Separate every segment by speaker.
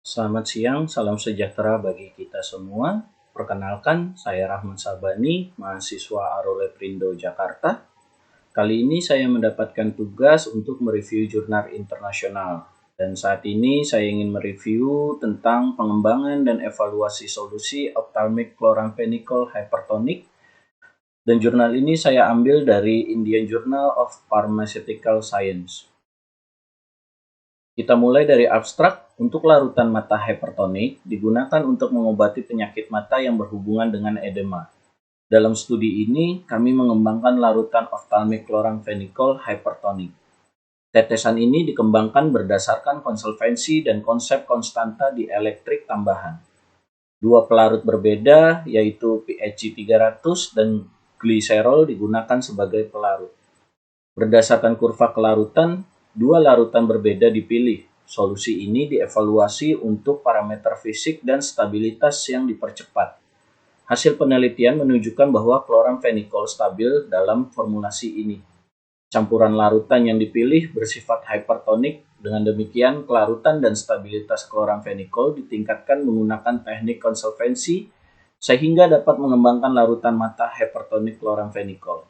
Speaker 1: Selamat siang, salam sejahtera bagi kita semua. Perkenalkan, saya Rahman Sabani, mahasiswa Arole Prindo Jakarta. Kali ini saya mendapatkan tugas untuk mereview jurnal internasional. Dan saat ini saya ingin mereview tentang pengembangan dan evaluasi solusi ophthalmic chloramphenicol hypertonic. Dan jurnal ini saya ambil dari Indian Journal of Pharmaceutical Science. Kita mulai dari abstrak. Untuk larutan mata hypertonik digunakan untuk mengobati penyakit mata yang berhubungan dengan edema. Dalam studi ini, kami mengembangkan larutan ophthalmic chloramphenicol hypertonic. Tetesan ini dikembangkan berdasarkan konsolvensi dan konsep konstanta dielektrik tambahan. Dua pelarut berbeda, yaitu PHG 300 dan gliserol digunakan sebagai pelarut. Berdasarkan kurva kelarutan, dua larutan berbeda dipilih. Solusi ini dievaluasi untuk parameter fisik dan stabilitas yang dipercepat. Hasil penelitian menunjukkan bahwa chloramphenicol stabil dalam formulasi ini. Campuran larutan yang dipilih bersifat hypertonik. Dengan demikian, kelarutan dan stabilitas chloramphenicol ditingkatkan menggunakan teknik konsolvensi sehingga dapat mengembangkan larutan mata hypertonik chloramphenicol.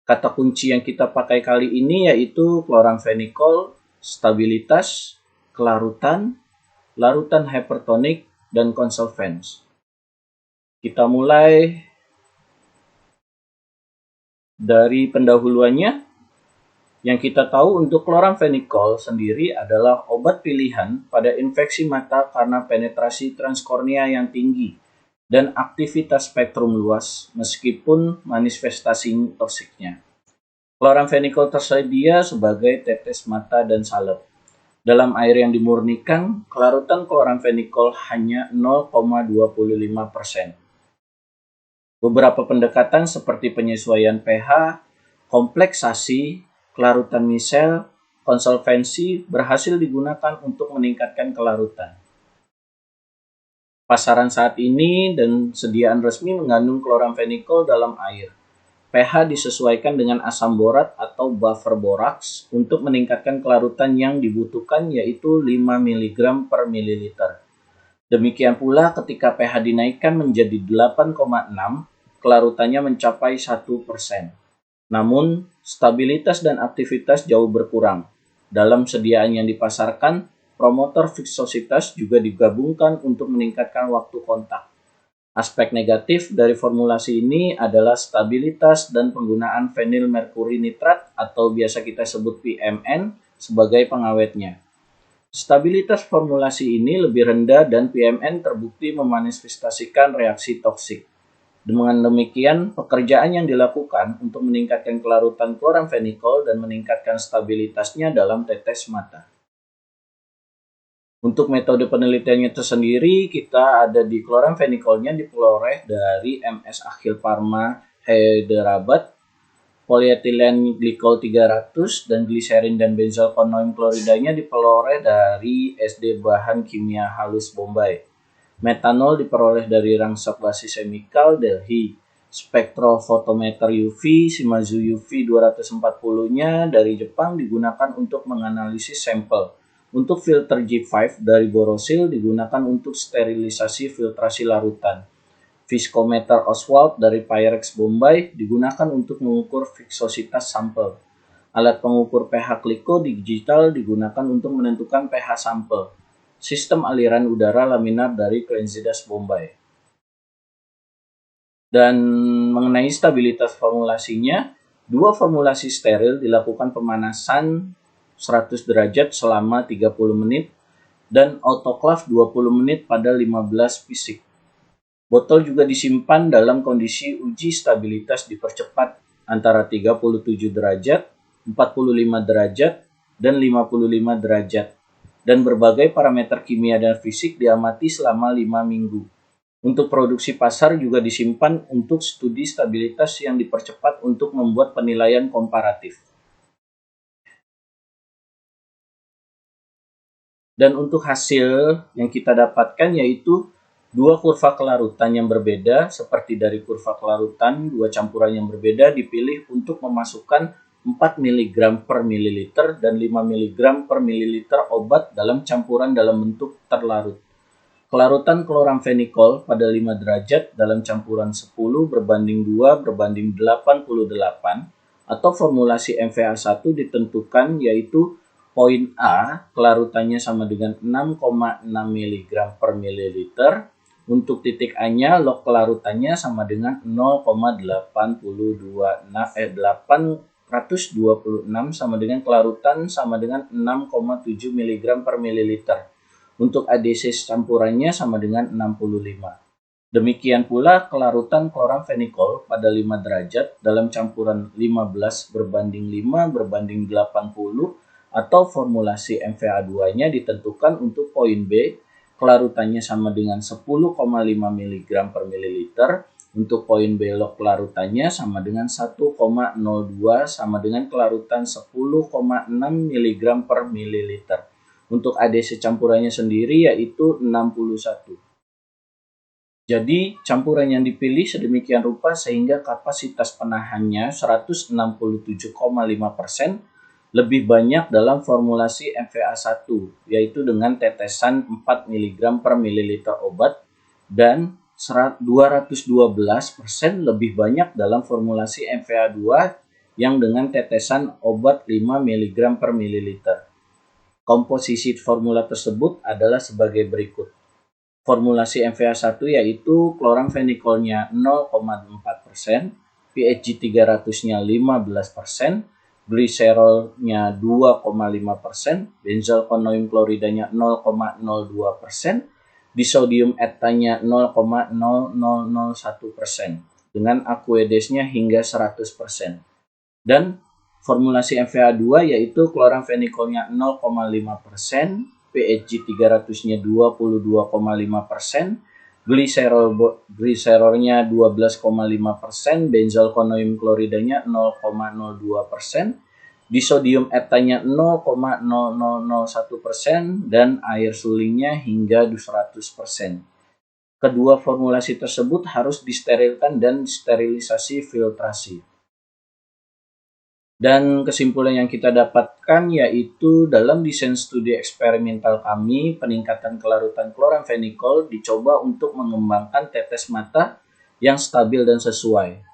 Speaker 1: Kata kunci yang kita pakai kali ini yaitu chloramphenicol, stabilitas, kelarutan, larutan hypertonik, dan konsolvens. Kita mulai dari pendahuluannya. Yang kita tahu untuk chloramphenicol sendiri adalah obat pilihan pada infeksi mata karena penetrasi transkornea yang tinggi dan aktivitas spektrum luas meskipun manifestasi toksiknya. Chloramphenicol tersedia sebagai tetes mata dan salep. Dalam air yang dimurnikan, kelarutan chloramphenicol hanya 0,25%. Beberapa pendekatan seperti penyesuaian pH, kompleksasi, kelarutan misel, konsolvensi berhasil digunakan untuk meningkatkan kelarutan. Pasaran saat ini dan sediaan resmi mengandung chloramphenicol dalam air. pH disesuaikan dengan asam borat atau buffer borax untuk meningkatkan kelarutan yang dibutuhkan yaitu 5 mg per mililiter. Demikian pula ketika pH dinaikkan menjadi 8,6, kelarutannya mencapai 1%. Namun, stabilitas dan aktivitas jauh berkurang. Dalam sediaan yang dipasarkan, promotor viskositas juga digabungkan untuk meningkatkan waktu kontak. Aspek negatif dari formulasi ini adalah stabilitas dan penggunaan fenil merkuri nitrat atau biasa kita sebut PMN sebagai pengawetnya. Stabilitas formulasi ini lebih rendah dan PMN terbukti memanifestasikan reaksi toksik. Dengan demikian, pekerjaan yang dilakukan untuk meningkatkan kelarutan chloramphenicol dan meningkatkan stabilitasnya dalam tetes mata. Untuk metode penelitiannya tersendiri, kita ada di chloramphenicol-nya diperoleh dari MS Akhil Pharma Hyderabad, polyethylene glycol 300 dan gliserin dan benzyl konoim kloridanya diperoleh dari SD Bahan Kimia Halus Bombay. Metanol diperoleh dari Rangsak Basi Chemical Delhi. Spektrofotometer UV Shimazu UV 240-nya dari Jepang digunakan untuk menganalisis sampel. Untuk filter G5 dari Borosil digunakan untuk sterilisasi filtrasi larutan. Viskometer Oswald dari Pyrex Bombay digunakan untuk mengukur viskositas sampel. Alat pengukur pH Kliko digital digunakan untuk menentukan pH sampel. Sistem aliran udara laminar dari Cleansidas Bombay. Dan mengenai stabilitas formulasinya, dua formulasi steril dilakukan pemanasan 100 derajat selama 30 menit dan autoclave 20 menit pada 15 pisik. Botol juga disimpan dalam kondisi uji stabilitas dipercepat antara 37 derajat, 45 derajat, dan 55 derajat. Dan berbagai parameter kimia dan fisik diamati selama 5 minggu. Untuk produksi pasar juga disimpan untuk studi stabilitas yang dipercepat untuk membuat penilaian komparatif. Dan untuk hasil yang kita dapatkan yaitu dua kurva kelarutan yang berbeda, seperti dari kurva kelarutan, dua campuran yang berbeda dipilih untuk memasukkan 4 mg per mililiter dan 5 mg per mililiter obat dalam campuran dalam bentuk terlarut. Kelarutan kloramfenikol pada 5 derajat dalam campuran 10/2/88 atau formulasi MVA1 ditentukan yaitu poin A kelarutannya sama dengan 6,6 mg per mililiter. Untuk titik A-nya log kelarutannya sama dengan 0,826 sama dengan kelarutan sama dengan 6,7 mg per mililiter. Untuk ADC campurannya sama dengan 65. Demikian pula kelarutan kloramfenikol pada 5 derajat dalam campuran 15/5/80 atau formulasi MVA2-nya ditentukan untuk poin B kelarutannya sama dengan 10,5 mg per mililiter. Untuk poin B log kelarutannya sama dengan 1,02 sama dengan kelarutan 10,6 mg per mililiter. Untuk ADC campurannya sendiri yaitu 61. Jadi campuran yang dipilih sedemikian rupa sehingga kapasitas penahannya 167,5% lebih banyak dalam formulasi MVA1 yaitu dengan tetesan 4 mg per mililiter obat dan 212% lebih banyak dalam formulasi MVA2 yang dengan tetesan obat 5 mg per mililiter. Komposisi formula tersebut adalah sebagai berikut. Formulasi MVA1 yaitu kloramfenikolnya 0,4%, pHg 300-nya 15%, gliserolnya 2,5%, benzalkonium kloridanya 0,02%, disodium etanya 0,0001% dengan aqueoidesnya hingga 100%. Dan formulasi MVA2 yaitu kloramfenikolnya 0,5%, pHg 300-nya 22,5%, gliserolnya 12,5%, benzalkonium kloridanya 0,02%, disodium etanya 0,0001% dan air sulingnya hingga 100%. Kedua formulasi tersebut harus disterilkan dan sterilisasi filtrasi. Dan kesimpulan yang kita dapatkan yaitu dalam desain studi eksperimental kami, peningkatan kelarutan kloramfenikol dicoba untuk mengembangkan tetes mata yang stabil dan sesuai.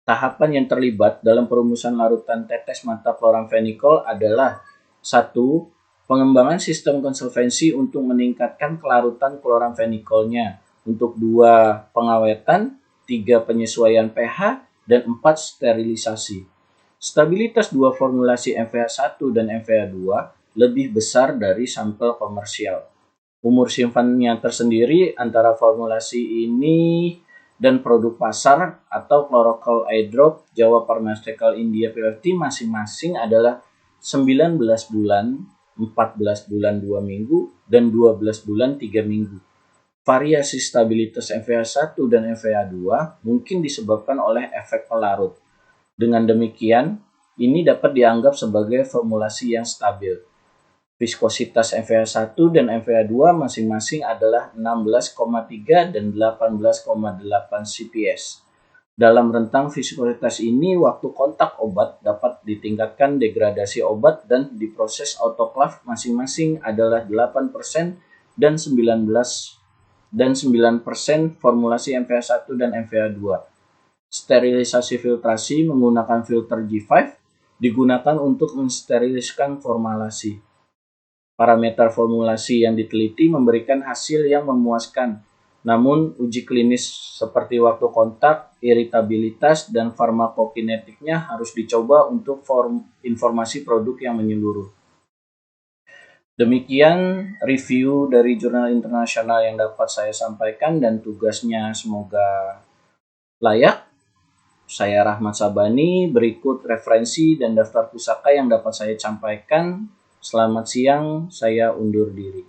Speaker 1: Tahapan yang terlibat dalam perumusan larutan tetes mata kloramfenikol adalah 1. Pengembangan sistem konservensi untuk meningkatkan kelarutan kloramfenikolnya. Untuk 2. Pengawetan, 3. Penyesuaian pH, dan 4. Sterilisasi. Stabilitas dua formulasi MVA1 dan MVA2 lebih besar dari sampel komersial. Umur simpannya tersendiri antara formulasi ini dan produk pasar atau Chloroquine Eye Drop, Jawa Pharmaceutical India PLT masing-masing adalah 19 bulan, 14 bulan 2 minggu, dan 12 bulan 3 minggu. Variasi stabilitas MVA1 dan MVA2 mungkin disebabkan oleh efek pelarut. Dengan demikian, ini dapat dianggap sebagai formulasi yang stabil. Viskositas MVA1 dan MVA2 masing-masing adalah 16,3 dan 18,8 CPS. Dalam rentang viskositas ini, waktu kontak obat dapat ditingkatkan degradasi obat dan diproses autoklav masing-masing adalah 8% dan 9% formulasi MVA1 dan MVA2. Sterilisasi filtrasi menggunakan filter G5 digunakan untuk mensteriliskan formulasi. Parameter formulasi yang diteliti memberikan hasil yang memuaskan, namun uji klinis seperti waktu kontak, iritabilitas, dan farmakokinetiknya harus dicoba untuk informasi produk yang menyeluruh. Demikian review dari jurnal internasional yang dapat saya sampaikan dan tugasnya semoga layak. Saya Rahmat Sabani, berikut referensi dan daftar pusaka yang dapat saya sampaikan. Selamat siang, saya undur diri.